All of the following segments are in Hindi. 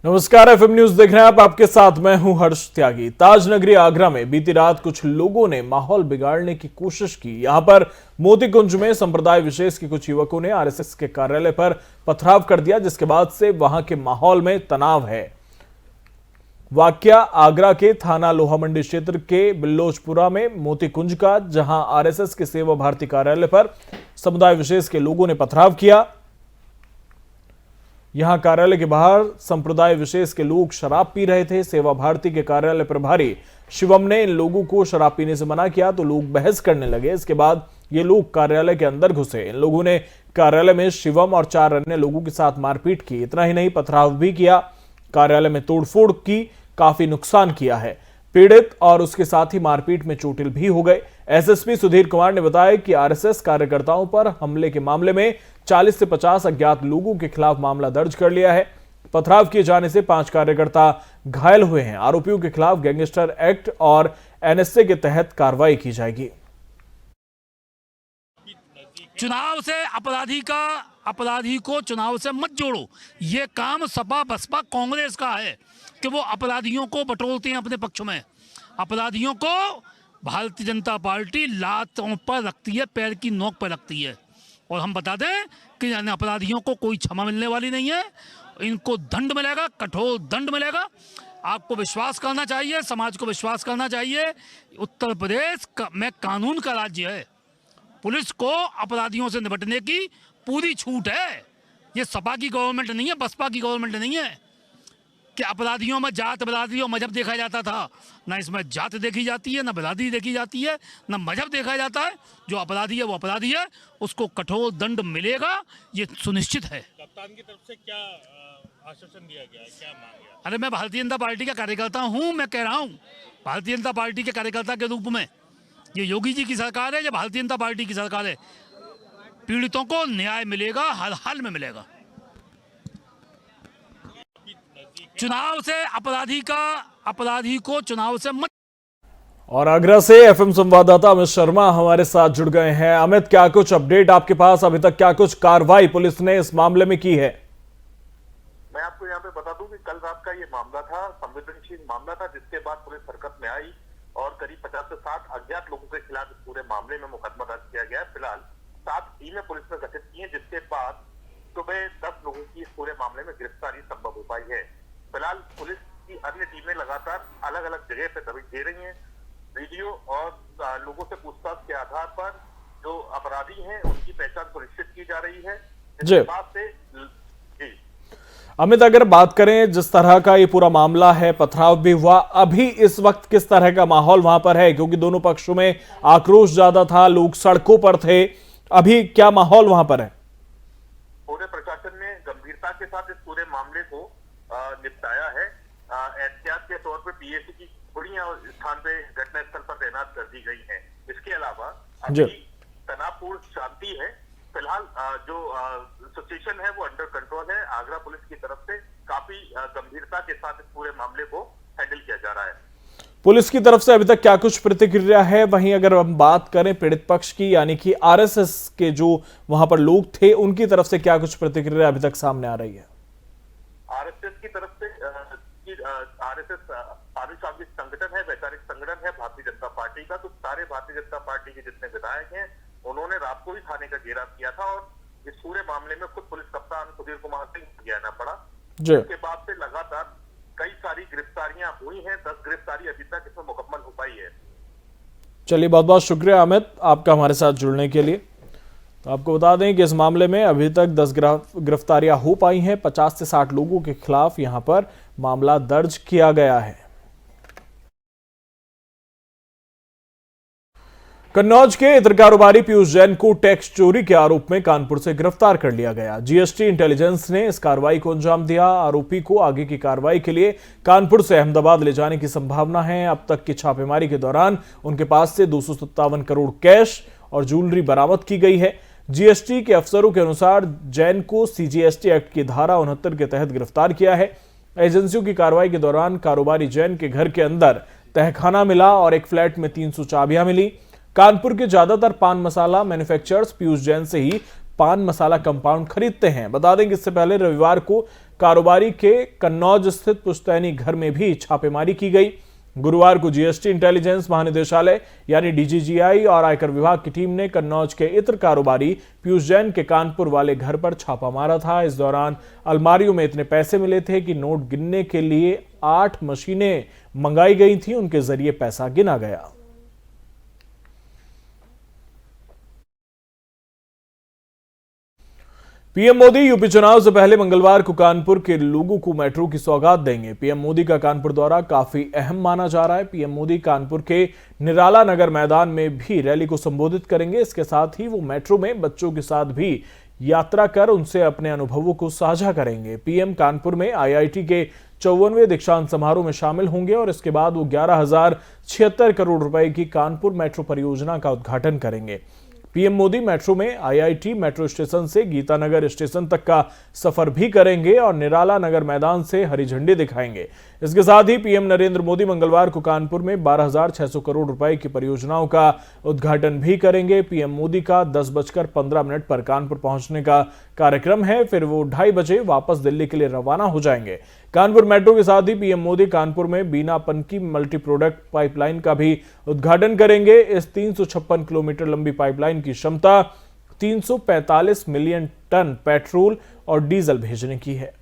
नमस्कार, एफएम न्यूज देख रहे हैं आप। आपके साथ मैं हूं हर्ष त्यागी। ताज नगरी आगरा में बीती रात कुछ लोगों ने माहौल बिगाड़ने की कोशिश की। यहां पर मोती कुंज में संप्रदाय विशेष के कुछ युवकों ने आरएसएस के कार्यालय पर पथराव कर दिया, जिसके बाद से वहां के माहौल में तनाव है। वाकया आगरा के थाना लोहा मंडी क्षेत्र के बिल्लोचपुरा में मोती कुंज का, जहां आरएसएस के सेवा भारती कार्यालय पर समुदाय विशेष के लोगों ने पथराव किया। यहां कार्यालय के बाहर संप्रदाय विशेष के लोग शराब पी रहे थे। सेवा भारती के कार्यालय प्रभारी शिवम ने इन लोगों को शराब पीने से मना किया तो लोग बहस करने लगे। इसके बाद ये लोग कार्यालय के अंदर घुसे। इन लोगों ने कार्यालय में शिवम और 4 अन्य लोगों के साथ मारपीट की। इतना ही नहीं, पथराव भी किया। कार्यालय में तोड़फोड़ की, काफी नुकसान किया है। पीड़ित और उसके साथ ही मारपीट में चोटिल भी हो गए। एसएसपी सुधीर कुमार ने बताया कि आरएसएस कार्यकर्ताओं पर हमले के मामले में 40 से 50 अज्ञात लोगों के खिलाफ मामला दर्ज कर लिया है। पथराव किए जाने से 5 कार्यकर्ता घायल हुए हैं। आरोपियों के खिलाफ गैंगस्टर एक्ट और एनएसए के तहत कार्रवाई की जाएगी। चुनाव से अपराधी को चुनाव से मत जोड़ो। ये काम सपा बसपा कांग्रेस का है कि वो अपराधियों को बटोरते हैं अपने पक्ष में। अपराधियों को भारतीय जनता पार्टी लातों पर रखती है, पैर की नोक पर रखती है। और हम बता दें कि अपराधियों को कोई क्षमा मिलने वाली नहीं है। इनको दंड मिलेगा, कठोर दंड मिलेगा। आपको विश्वास करना चाहिए, समाज को विश्वास करना चाहिए। उत्तर प्रदेश में कानून का राज्य है। पुलिस को अपराधियों से निपटने की पूरी छूट है। ये सपा की गवर्नमेंट नहीं है, बसपा की गवर्नमेंट नहीं है कि अपराधियों में जात बिरादरी और मजहब देखा जाता था। ना इसमें जात देखी जाती है, ना बिरादरी देखी जाती है, ना मजहब देखा जाता है। जो अपराधी है वो अपराधी है, उसको कठोर दंड मिलेगा, ये सुनिश्चित है। कप्तान की तरफ से क्या आश्वासन दिया गया है, क्या मांगा? अरे मैं भारतीय जनता पार्टी का कार्यकर्ता हूँ। मैं कह रहा हूँ भारतीय जनता पार्टी के कार्यकर्ता के रूप में, ये योगी जी की सरकार है, ये भारतीय जनता पार्टी की सरकार है। पीड़ितों को न्याय मिलेगा, हर हाल में मिलेगा। चुनाव से अपराधी को चुनाव से मत। और आगरा से एफएम संवाददाता अमित शर्मा हमारे साथ जुड़ गए हैं। अमित, क्या कुछ अपडेट आपके पास? अभी तक क्या कुछ कार्रवाई पुलिस ने इस मामले में की है? मैं आपको यहाँ पे बता दूं कि कल रात का ये मामला था, संवेदनशील मामला था, जिसके बाद पुलिस हरकत में आई और करीब 50 से 60 अज्ञात लोगों के खिलाफ इस पूरे मामले में मुकदमा दर्ज किया गया है। फिलहाल 7 टीमें पुलिस ने गठित की है, जिसके बाद सुबह 10 लोगों की इस पूरे मामले में गिरफ्तारी संभव हो पाई है। फिलहाल पुलिस की अन्य टीमें लगातार अलग अलग जगह पे दबिश दे रही हैं। वीडियो और लोगों से पूछताछ के आधार पर जो अपराधी हैं उनकी पहचान सुनिश्चित की जा रही है। इसके बाद से अमित, अगर बात करें जिस तरह का ये पूरा मामला है, पथराव भी हुआ, अभी इस वक्त किस तरह का माहौल वहां पर है? क्योंकि दोनों पक्षों में आक्रोश ज्यादा था, लोग सड़कों पर थे। अभी क्या माहौल वहां पर है? पूरे प्रशासन ने गंभीरता के साथ इस पूरे मामले को निपटाया है। एहतियात के तौर पर पीएसी की पुड़ियां स्थान पे घटनास्थल पर तैनात कर दी गई हैं। इसके अलावा अभी तनावपूर्ण शांति है। फिलहाल जो सिचुएशन है वो अंडर कंट्रोल है। आगरा पुलिस की तरफ से काफी गंभीरता के साथ इस पूरे मामले को हैंडल किया जा रहा है। पुलिस की तरफ से अभी तक क्या कुछ प्रतिक्रिया है? वहीं अगर हम बात करें पीड़ित पक्ष की, यानी कि आरएसएस के जो वहां पर लोग थे, उनकी तरफ से क्या कुछ प्रतिक्रिया अभी तक सामने आ रही है? आरएसएस की तरफ से आरएसएस आनुषंगिक संगठन है, वैचारिक संगठन है भारतीय जनता पार्टी का। तो सारे भारतीय जनता पार्टी के जितने विधायक हैं उन्होंने रात को ही थाने का घेराव किया था और इस पूरे मामले में खुद पुलिस कप्तान सुधीर कुमार सिंह जाना पड़ा। इसके बाद से लगातार कई सारी गिरफ्तारियां हुई हैं। 10 गिरफ्तारी अभी तक इसमें मुकम्मल हो पाई है। चलिए, बहुत बहुत शुक्रिया अमित आपका हमारे साथ जुड़ने के लिए। तो आपको बता दें कि इस मामले में अभी तक 10 गिरफ्तारियां हो पाई हैं। 50 से 60 लोगों के खिलाफ यहां पर मामला दर्ज किया गया है। कन्नौज के इत्र कारोबारी पीयूष जैन को टैक्स चोरी के आरोप में कानपुर से गिरफ्तार कर लिया गया। जीएसटी इंटेलिजेंस ने इस कार्रवाई को अंजाम दिया। आरोपी को आगे की कार्रवाई के लिए कानपुर से अहमदाबाद ले जाने की संभावना है। अब तक की छापेमारी के दौरान उनके पास से 257 करोड़ कैश और ज्वेलरी बरामद की गई है। जीएसटी के अफसरों के अनुसार जैन को सीजीएसटी एक्ट की धारा 69 के तहत गिरफ्तार किया है। एजेंसियों की कार्रवाई के दौरान कारोबारी जैन के घर के अंदर तहखाना मिला और एक फ्लैट में 300 चाबियां मिली। कानपुर के ज्यादातर पान मसाला मैन्युफैक्चरर्स पीयूष जैन से ही पान मसाला कंपाउंड खरीदते हैं। बता दें कि इससे पहले रविवार को कारोबारी के कन्नौज स्थित पुश्तैनी घर में भी छापेमारी की गई। गुरुवार को जीएसटी इंटेलिजेंस महानिदेशालय यानी डीजीजीआई और आयकर विभाग की टीम ने कन्नौज के इत्र कारोबारी पीयूष जैन के कानपुर वाले घर पर छापा मारा था। इस दौरान अलमारियों में इतने पैसे मिले थे कि नोट गिनने के लिए 8 मशीनें मंगाई गई थी, उनके जरिए पैसा गिना गया। पीएम मोदी यूपी चुनाव से पहले मंगलवार को कानपुर के लोगों को मेट्रो की सौगात देंगे। पीएम मोदी का कानपुर दौरा काफी अहम माना जा रहा है। पीएम मोदी कानपुर के निराला नगर मैदान में भी रैली को संबोधित करेंगे। इसके साथ ही वो मेट्रो में बच्चों के साथ भी यात्रा कर उनसे अपने अनुभवों को साझा करेंगे। पीएम कानपुर में आईआईटी के 54वें दीक्षांत समारोह में शामिल होंगे और इसके बाद वो 11,076 करोड़ रुपए की कानपुर मेट्रो परियोजना का उद्घाटन करेंगे। पीएम मोदी मेट्रो में आईआईटी मेट्रो स्टेशन से गीतानगर स्टेशन तक का सफर भी करेंगे और निराला नगर मैदान से हरी झंडी दिखाएंगे। इसके साथ ही पीएम नरेंद्र मोदी मंगलवार को कानपुर में 12,600 करोड़ रुपए की परियोजनाओं का उद्घाटन भी करेंगे। पीएम मोदी का 10:15 पर कानपुर पहुंचने का कार्यक्रम है, फिर वो 2:30 बजे वापस दिल्ली के लिए रवाना हो जाएंगे। कानपुर मेट्रो के साथ ही पीएम मोदी कानपुर में बीना पनकी मल्टी प्रोडक्ट पाइपलाइन का भी उद्घाटन करेंगे। इस 356 किलोमीटर लंबी पाइपलाइन की क्षमता 345 मिलियन टन पेट्रोल और डीजल भेजने की है।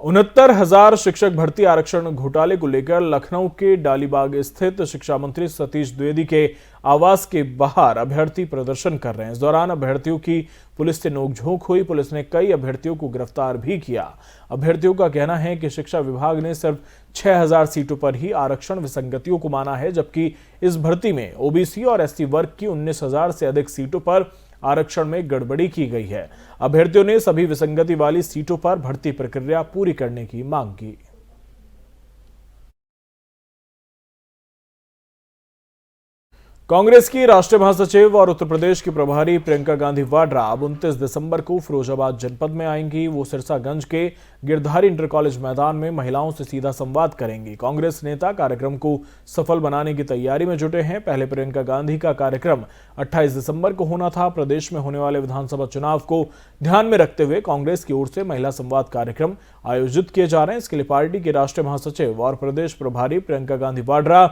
उनहत्तर हजार शिक्षक भर्ती आरक्षण घोटाले को लेकर लखनऊ के डालीबाग स्थित शिक्षा मंत्री सतीश द्विवेदी के आवास के बाहर अभ्यर्थी प्रदर्शन कर रहे हैं। इस दौरान अभ्यर्थियों की पुलिस से नोकझोंक हुई। पुलिस ने कई अभ्यर्थियों को गिरफ्तार भी किया। अभ्यर्थियों का कहना है कि शिक्षा विभाग ने सिर्फ 6,000 सीटों पर ही आरक्षण विसंगतियों को माना है, जबकि इस भर्ती में ओबीसी और एसटी वर्ग की 19,000 से अधिक सीटों पर आरक्षण में गड़बड़ी की गई है। अभ्यर्थियों ने सभी विसंगति वाली सीटों पर भर्ती प्रक्रिया पूरी करने की मांग की। कांग्रेस की राष्ट्रीय महासचिव और उत्तर प्रदेश की प्रभारी प्रियंका गांधी वाड्रा अब 29 दिसंबर को फिरोजाबाद जनपद में आएंगी। वो सिरसागंज के गिरधारी इंटर कॉलेज मैदान में महिलाओं से सीधा संवाद करेंगी। कांग्रेस नेता कार्यक्रम को सफल बनाने की तैयारी में जुटे हैं। पहले प्रियंका गांधी का कार्यक्रम 28 दिसंबर को होना था। प्रदेश में होने वाले विधानसभा चुनाव को ध्यान में रखते हुए कांग्रेस की ओर से महिला संवाद कार्यक्रम आयोजित किए जा रहे हैं। इसके लिए पार्टी के राष्ट्रीय महासचिव और प्रदेश प्रभारी प्रियंका गांधी वाड्रा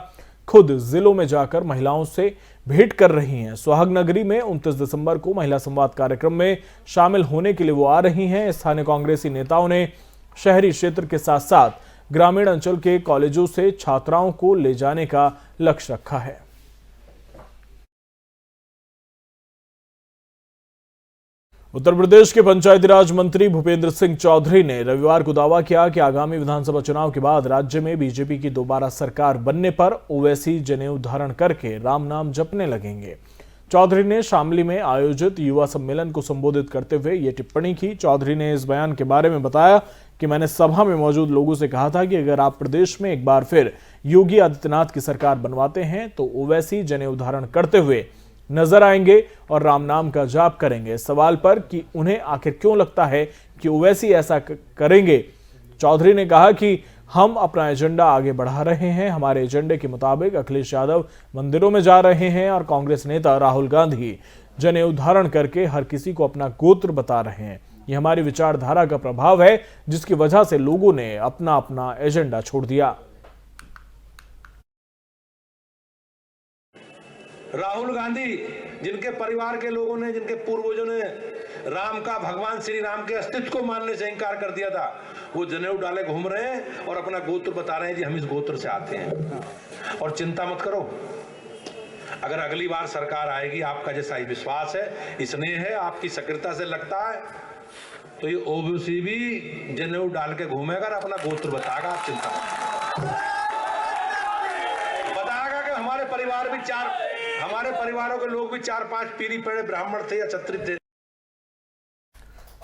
खुद जिलों में जाकर महिलाओं से भेंट कर रही हैं। सुहाग नगरी में 29 दिसंबर को महिला संवाद कार्यक्रम में शामिल होने के लिए वो आ रही हैं। स्थानीय कांग्रेसी नेताओं ने शहरी क्षेत्र के साथ साथ ग्रामीण अंचल के कॉलेजों से छात्राओं को ले जाने का लक्ष्य रखा है। उत्तर प्रदेश के पंचायती राज मंत्री भूपेंद्र सिंह चौधरी ने रविवार को दावा किया कि आगामी विधानसभा चुनाव के बाद राज्य में बीजेपी की दोबारा सरकार बनने पर ओवैसी जनेऊ धारण करके राम नाम जपने लगेंगे। चौधरी ने शामली में आयोजित युवा सम्मेलन को संबोधित करते हुए ये टिप्पणी की। चौधरी ने इस बयान के बारे में बताया कि मैंने सभा में मौजूद लोगों से कहा था कि अगर आप प्रदेश में एक बार फिर योगी आदित्यनाथ की सरकार बनवाते हैं तो ओवैसी जनेऊ धारण करते हुए नजर आएंगे और राम नाम का जाप करेंगे। सवाल पर कि उन्हें आखिर क्यों लगता है कि ओवैसी ऐसा करेंगे, चौधरी ने कहा कि हम अपना एजेंडा आगे बढ़ा रहे हैं। हमारे एजेंडे के मुताबिक अखिलेश यादव मंदिरों में जा रहे हैं और कांग्रेस नेता राहुल गांधी जनेऊ धारण करके हर किसी को अपना गोत्र बता रहे हैं। यह हमारी विचारधारा का प्रभाव है, जिसकी वजह से लोगों ने अपना अपना एजेंडा छोड़ दिया। राहुल गांधी जिनके परिवार के लोगों ने, जिनके पूर्वजों ने राम का, भगवान श्री राम के अस्तित्व को मानने से इंकार कर दिया था, वो जनेऊ डाले घूम रहे हैं और अपना गोत्र बता रहे हैं जी हम इस गोत्र से आते हैं। और चिंता मत करो, अगर अगली बार सरकार आएगी, आपका जैसा ही विश्वास है, स्नेह है, आपकी सक्रियता से लगता है, तो ये ओबीसी भी जनेऊ डाल के घूमेगा और अपना गोत्र बताएगा। आप चिंता मत बताएगा कि हमारे परिवारों के लोग भी 4-5 पीढ़ी पहले ब्राह्मण थे या क्षत्रिय थे।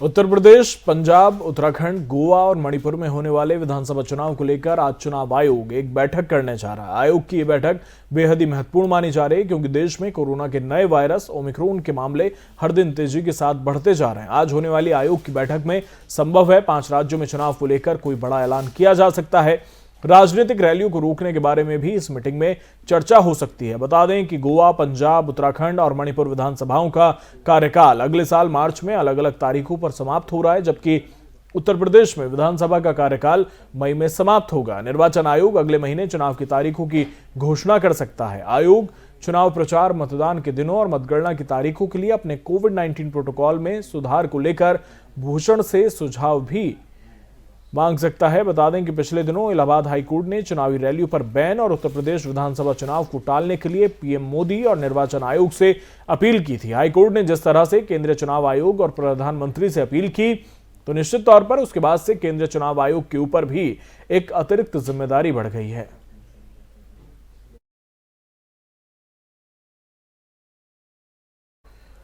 उत्तर प्रदेश, पंजाब, उत्तराखंड, गोवा और मणिपुर में होने वाले विधानसभा चुनाव को लेकर आज चुनाव आयोग एक बैठक करने जा रहा है। आयोग की यह बैठक बेहद ही महत्वपूर्ण मानी जा रही है, क्योंकि देश में कोरोना के नए वायरस ओमिक्रॉन के मामले हर दिन तेजी के साथ बढ़ते जा रहे हैं। आज होने वाली आयोग की बैठक में संभव है 5 राज्यों में चुनाव को लेकर कोई बड़ा ऐलान किया जा सकता है। राजनीतिक रैलियों को रोकने के बारे में भी इस मीटिंग में चर्चा हो सकती है। बता दें कि गोवा, पंजाब, उत्तराखंड और मणिपुर विधानसभाओं का कार्यकाल अगले साल मार्च में अलग अलग तारीखों पर समाप्त हो रहा है, जबकि उत्तर प्रदेश में विधानसभा का कार्यकाल मई में समाप्त होगा। निर्वाचन आयोग अगले महीने चुनाव की तारीखों की घोषणा कर सकता है। आयोग चुनाव प्रचार, मतदान के दिनों और मतगणना की तारीखों के लिए अपने कोविड-19 प्रोटोकॉल में सुधार को लेकर भूषण से सुझाव भी मांग सकता है। बता दें कि पिछले दिनों इलाहाबाद हाईकोर्ट ने चुनावी रैलियों पर बैन और उत्तर प्रदेश विधानसभा चुनाव को टालने के लिए पीएम मोदी और निर्वाचन आयोग से अपील की थी। हाईकोर्ट ने जिस तरह से केंद्रीय चुनाव आयोग और प्रधानमंत्री से अपील की, तो निश्चित तौर पर उसके बाद से केंद्रीय चुनाव आयोग के ऊपर भी एक अतिरिक्त जिम्मेदारी बढ़ गई है।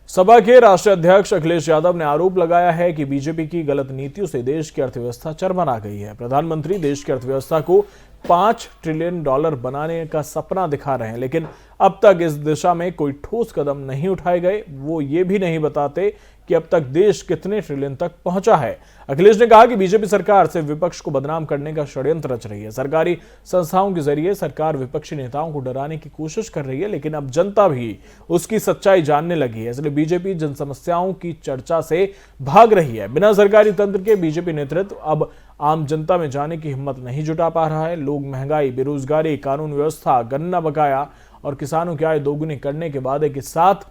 सपा के राष्ट्रीय अध्यक्ष अखिलेश यादव ने आरोप लगाया है कि बीजेपी की गलत नीतियों से देश की अर्थव्यवस्था चरमरा गई है। प्रधानमंत्री देश की अर्थव्यवस्था को $5 ट्रिलियन बनाने का सपना दिखा रहे हैं, लेकिन अब तक इस दिशा में कोई ठोस कदम नहीं उठाए गए। वो ये भी नहीं बताते कि अब तक देश कितने ट्रिलियन तक पहुंचा है। अखिलेश ने कहा कि बीजेपी सरकार से विपक्ष को बदनाम करने का षड्यंत्र रच रही है। सरकारी संस्थाओं के जरिए सरकार विपक्षी नेताओं को डराने की कोशिश कर रही है, लेकिन अब जनता भी उसकी सच्चाई जानने लगी है, इसलिए बीजेपी जन समस्याओं की चर्चा से भाग रही है। बिना सरकारी तंत्र के बीजेपी नेतृत्व अब आम जनता में जाने की हिम्मत नहीं जुटा पा रहा है। लोग महंगाई, बेरोजगारी, कानून व्यवस्था, गन्ना बकाया और किसानों की आय दोगुनी करने के वादे के साथ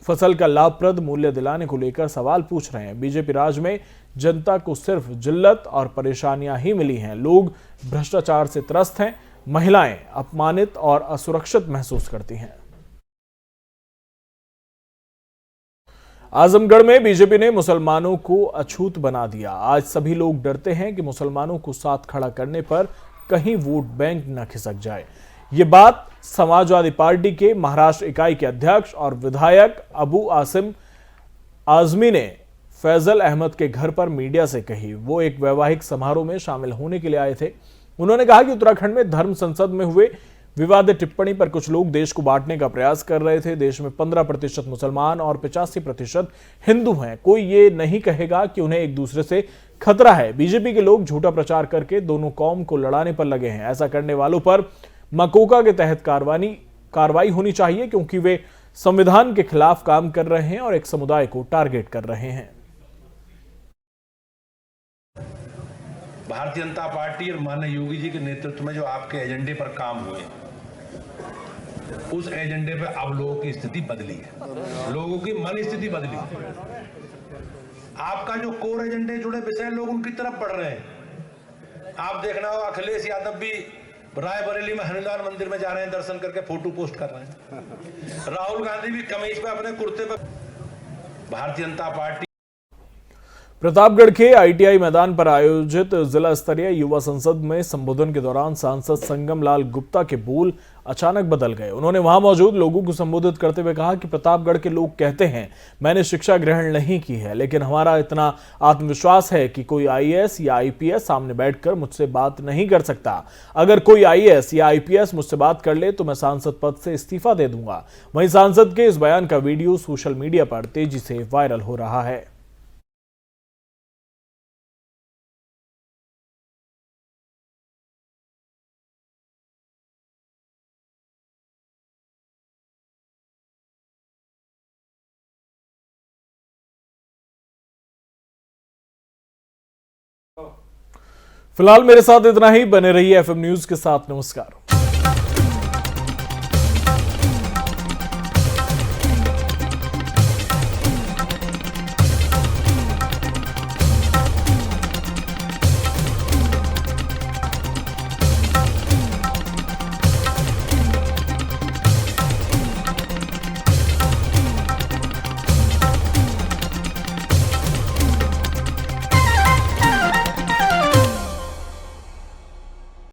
फसल का लाभप्रद मूल्य दिलाने को लेकर सवाल पूछ रहे हैं। बीजेपी राज में जनता को सिर्फ जिल्लत और परेशानियां ही मिली हैं। लोग भ्रष्टाचार से त्रस्त हैं, महिलाएं अपमानित और असुरक्षित महसूस करती हैं। आजमगढ़ में बीजेपी ने मुसलमानों को अछूत बना दिया। आज सभी लोग डरते हैं कि मुसलमानों को साथ खड़ा करने पर कहीं वोट बैंक न खिसक जाए। ये बात समाजवादी पार्टी के महाराष्ट्र इकाई के अध्यक्ष और विधायक अबू आसिम आजमी ने फैजल अहमद के घर पर मीडिया से कही। वो एक वैवाहिक समारोह में शामिल होने के लिए आए थे। उन्होंने कहा कि उत्तराखंड में धर्म संसद में हुए विवादित टिप्पणी पर कुछ लोग देश को बांटने का प्रयास कर रहे थे। देश में 15% मुसलमान और 85% हिंदू हैं। कोई ये नहीं कहेगा कि उन्हें एक दूसरे से खतरा है। बीजेपी के लोग झूठा प्रचार करके दोनों कौम को लड़ाने पर लगे हैं। ऐसा करने वालों पर मकोका के तहत कार्रवाई होनी चाहिए, क्योंकि वे संविधान के खिलाफ काम कर रहे हैं और एक समुदाय को टारगेट कर रहे हैं। भारतीय जनता पार्टी और माननीय योगी जी के नेतृत्व में जो आपके एजेंडे पर काम हुए, उस एजेंडे पे अब लोगों की स्थिति बदली है, लोगों की मन स्थिति बदली है। आपका जो कोर एजेंडे जुड़े विषय लोग उनकी तरफ बढ़ रहे हैं। आप देखना हो, अखिलेश यादव भी रायबरेली में हनुमान मंदिर में जा रहे हैं, दर्शन करके फोटो पोस्ट कर रहे हैं। राहुल गांधी भी कमीज पे अपने कुर्ते पे। भारतीय जनता पार्टी प्रतापगढ़ के आईटीआई मैदान पर आयोजित जिला स्तरीय युवा संसद में संबोधन के दौरान सांसद संगम लाल गुप्ता के बोल अचानक बदल गए। उन्होंने वहां मौजूद लोगों को संबोधित करते हुए कहा कि प्रतापगढ़ के लोग कहते हैं मैंने शिक्षा ग्रहण नहीं की है, लेकिन हमारा इतना आत्मविश्वास है कि कोई आईएएस या आईपीएस सामने बैठकर मुझसे बात नहीं कर सकता। अगर कोई आईएएस या आईपीएस मुझसे बात कर ले तो मैं सांसद पद से इस्तीफा दे दूंगा। वहीं सांसद के इस बयान का वीडियो सोशल मीडिया पर तेजी से वायरल हो रहा है। फिलहाल मेरे साथ इतना ही। बने रहिए एफएम न्यूज के साथ। नमस्कार।